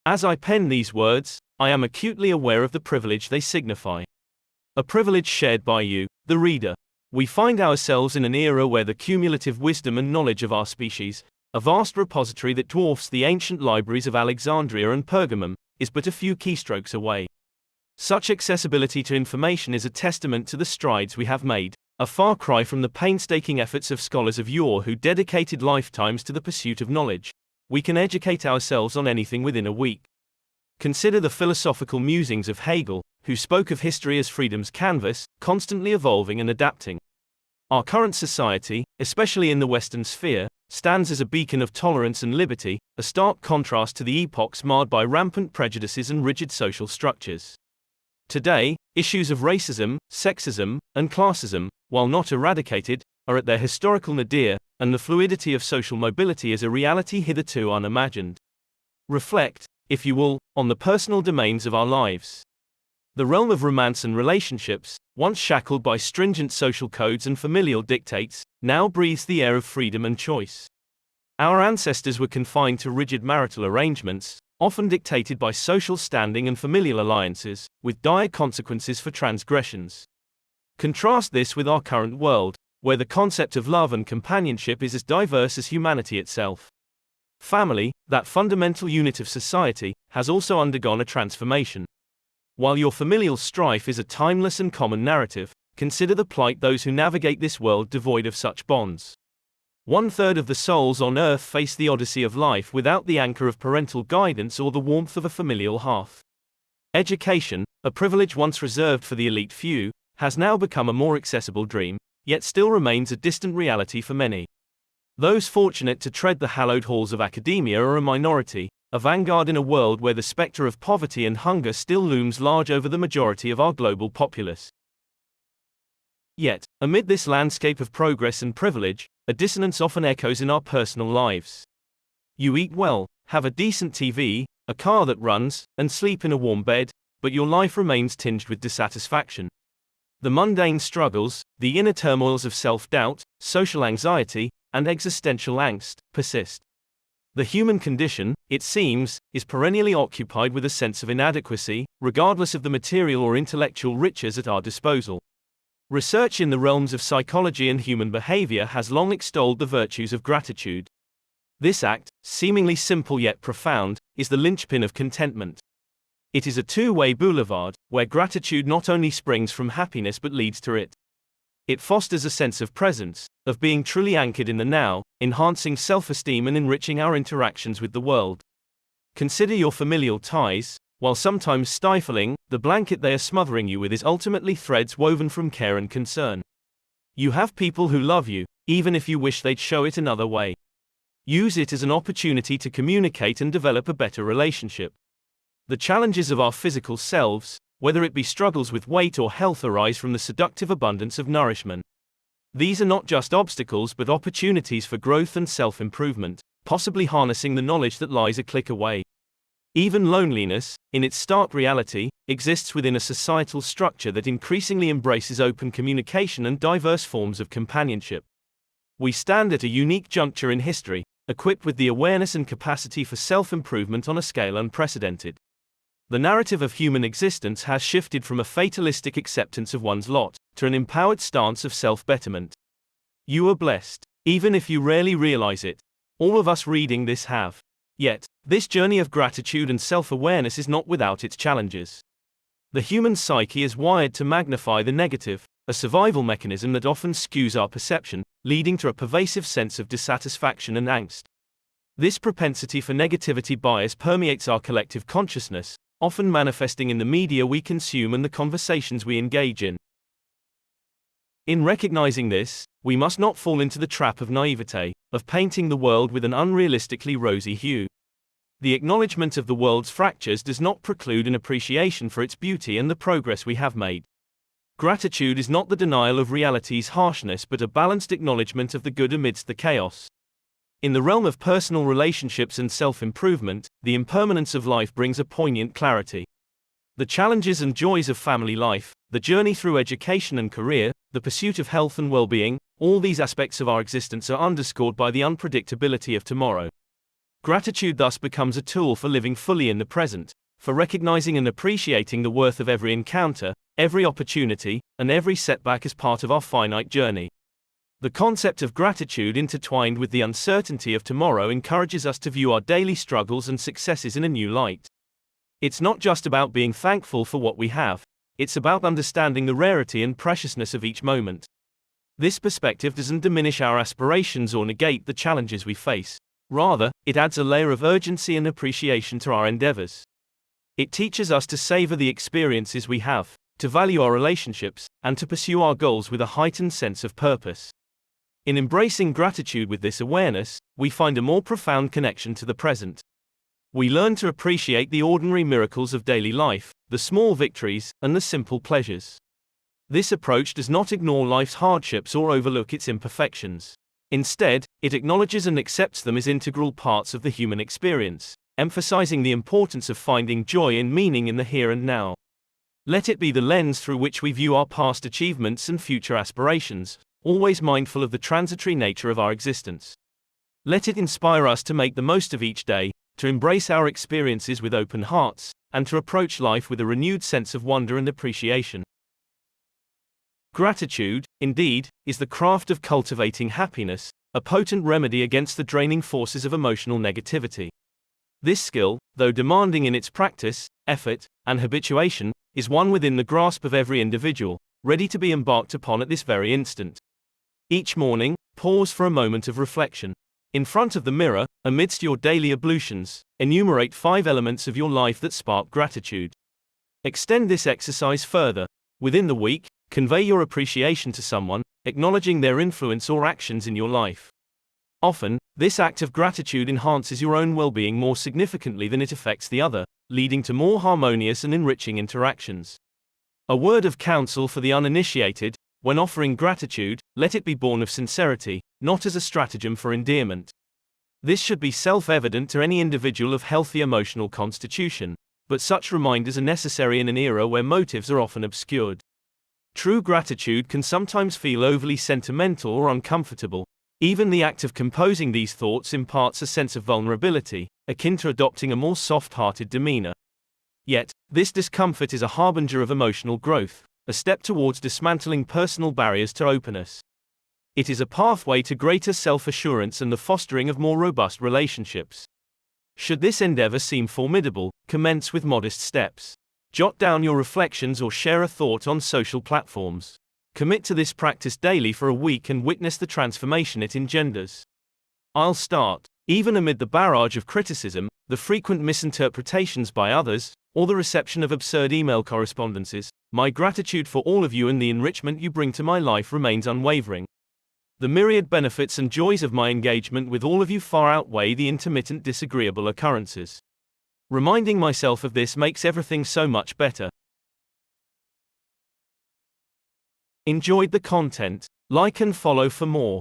As I pen these words, I am acutely aware of the privilege they signify. A privilege shared by you, the reader. We find ourselves in an era where the cumulative wisdom and knowledge of our species, a vast repository that dwarfs the ancient libraries of Alexandria and Pergamum, is but a few keystrokes away. Such accessibility to information is a testament to the strides we have made, a far cry from the painstaking efforts of scholars of yore who dedicated lifetimes to the pursuit of knowledge. We can educate ourselves on anything within a week. Consider the philosophical musings of Hegel, who spoke of history as freedom's canvas, constantly evolving and adapting. Our current society, especially in the Western sphere, stands as a beacon of tolerance and liberty, a stark contrast to the epochs marred by rampant prejudices and rigid social structures. Today, issues of racism, sexism, and classism, while not eradicated, are at their historical nadir, and the fluidity of social mobility is a reality hitherto unimagined. Reflect, if you will, on the personal domains of our lives. The realm of romance and relationships, once shackled by stringent social codes and familial dictates, now breathes the air of freedom and choice. Our ancestors were confined to rigid marital arrangements, often dictated by social standing and familial alliances, with dire consequences for transgressions. Contrast this with our current world, where the concept of love and companionship is as diverse as humanity itself. Family, that fundamental unit of society, has also undergone a transformation. While your familial strife is a timeless and common narrative, consider the plight those who navigate this world devoid of such bonds. 1/3 of the souls on earth face the odyssey of life without the anchor of parental guidance or the warmth of a familial hearth. Education, a privilege once reserved for the elite few, has now become a more accessible dream, yet still remains a distant reality for many. Those fortunate to tread the hallowed halls of academia are a minority, a vanguard in a world where the specter of poverty and hunger still looms large over the majority of our global populace. Yet, amid this landscape of progress and privilege, a dissonance often echoes in our personal lives. You eat well, have a decent TV, a car that runs, and sleep in a warm bed, but your life remains tinged with dissatisfaction. The mundane struggles, the inner turmoils of self-doubt, social anxiety, and existential angst persist. The human condition, it seems, is perennially occupied with a sense of inadequacy, regardless of the material or intellectual riches at our disposal. Research in the realms of psychology and human behavior has long extolled the virtues of gratitude. This act, seemingly simple yet profound, is the linchpin of contentment. It is a two-way boulevard, where gratitude not only springs from happiness but leads to it. It fosters a sense of presence, of being truly anchored in the now, enhancing self-esteem and enriching our interactions with the world. Consider your familial ties. While sometimes stifling, the blanket they are smothering you with is ultimately threads woven from care and concern. You have people who love you, even if you wish they'd show it another way. Use it as an opportunity to communicate and develop a better relationship. The challenges of our physical selves, whether it be struggles with weight or health, arise from the seductive abundance of nourishment. These are not just obstacles but opportunities for growth and self-improvement, possibly harnessing the knowledge that lies a click away. Even loneliness, in its stark reality, exists within a societal structure that increasingly embraces open communication and diverse forms of companionship. We stand at a unique juncture in history, equipped with the awareness and capacity for self-improvement on a scale unprecedented. The narrative of human existence has shifted from a fatalistic acceptance of one's lot, to an empowered stance of self-betterment. You are blessed, even if you rarely realize it. All of us reading this have. Yet, this journey of gratitude and self-awareness is not without its challenges. The human psyche is wired to magnify the negative, a survival mechanism that often skews our perception, leading to a pervasive sense of dissatisfaction and angst. This propensity for negativity bias permeates our collective consciousness, often manifesting in the media we consume and the conversations we engage in. In recognizing this, we must not fall into the trap of naivete, of painting the world with an unrealistically rosy hue. The acknowledgement of the world's fractures does not preclude an appreciation for its beauty and the progress we have made. Gratitude is not the denial of reality's harshness but a balanced acknowledgement of the good amidst the chaos. In the realm of personal relationships and self-improvement, the impermanence of life brings a poignant clarity. The challenges and joys of family life, the journey through education and career, the pursuit of health and well-being, all these aspects of our existence are underscored by the unpredictability of tomorrow. Gratitude thus becomes a tool for living fully in the present, for recognizing and appreciating the worth of every encounter, every opportunity, and every setback as part of our finite journey. The concept of gratitude intertwined with the uncertainty of tomorrow encourages us to view our daily struggles and successes in a new light. It's not just about being thankful for what we have, it's about understanding the rarity and preciousness of each moment. This perspective doesn't diminish our aspirations or negate the challenges we face. Rather, it adds a layer of urgency and appreciation to our endeavors. It teaches us to savor the experiences we have, to value our relationships, and to pursue our goals with a heightened sense of purpose. In embracing gratitude with this awareness, we find a more profound connection to the present. We learn to appreciate the ordinary miracles of daily life, the small victories, and the simple pleasures. This approach does not ignore life's hardships or overlook its imperfections. Instead, it acknowledges and accepts them as integral parts of the human experience, emphasizing the importance of finding joy and meaning in the here and now. Let it be the lens through which we view our past achievements and future aspirations, always mindful of the transitory nature of our existence. Let it inspire us to make the most of each day, to embrace our experiences with open hearts, and to approach life with a renewed sense of wonder and appreciation. Gratitude, indeed, is the craft of cultivating happiness, a potent remedy against the draining forces of emotional negativity. This skill, though demanding in its practice, effort, and habituation, is one within the grasp of every individual, ready to be embarked upon at this very instant. Each morning, pause for a moment of reflection. In front of the mirror, amidst your daily ablutions, enumerate 5 elements of your life that spark gratitude. Extend this exercise further. Within the week, convey your appreciation to someone, acknowledging their influence or actions in your life. Often, this act of gratitude enhances your own well-being more significantly than it affects the other, leading to more harmonious and enriching interactions. A word of counsel for the uninitiated: when offering gratitude, let it be born of sincerity, not as a stratagem for endearment. This should be self-evident to any individual of healthy emotional constitution, but such reminders are necessary in an era where motives are often obscured. True gratitude can sometimes feel overly sentimental or uncomfortable. Even the act of composing these thoughts imparts a sense of vulnerability, akin to adopting a more soft-hearted demeanor. Yet, this discomfort is a harbinger of emotional growth, a step towards dismantling personal barriers to openness. It is a pathway to greater self-assurance and the fostering of more robust relationships. Should this endeavor seem formidable, commence with modest steps. Jot down your reflections or share a thought on social platforms. Commit to this practice daily for a week and witness the transformation it engenders. I'll start. Even amid the barrage of criticism, the frequent misinterpretations by others, or the reception of absurd email correspondences, my gratitude for all of you and the enrichment you bring to my life remains unwavering. The myriad benefits and joys of my engagement with all of you far outweigh the intermittent disagreeable occurrences. Reminding myself of this makes everything so much better. Enjoyed the content? Like and follow for more.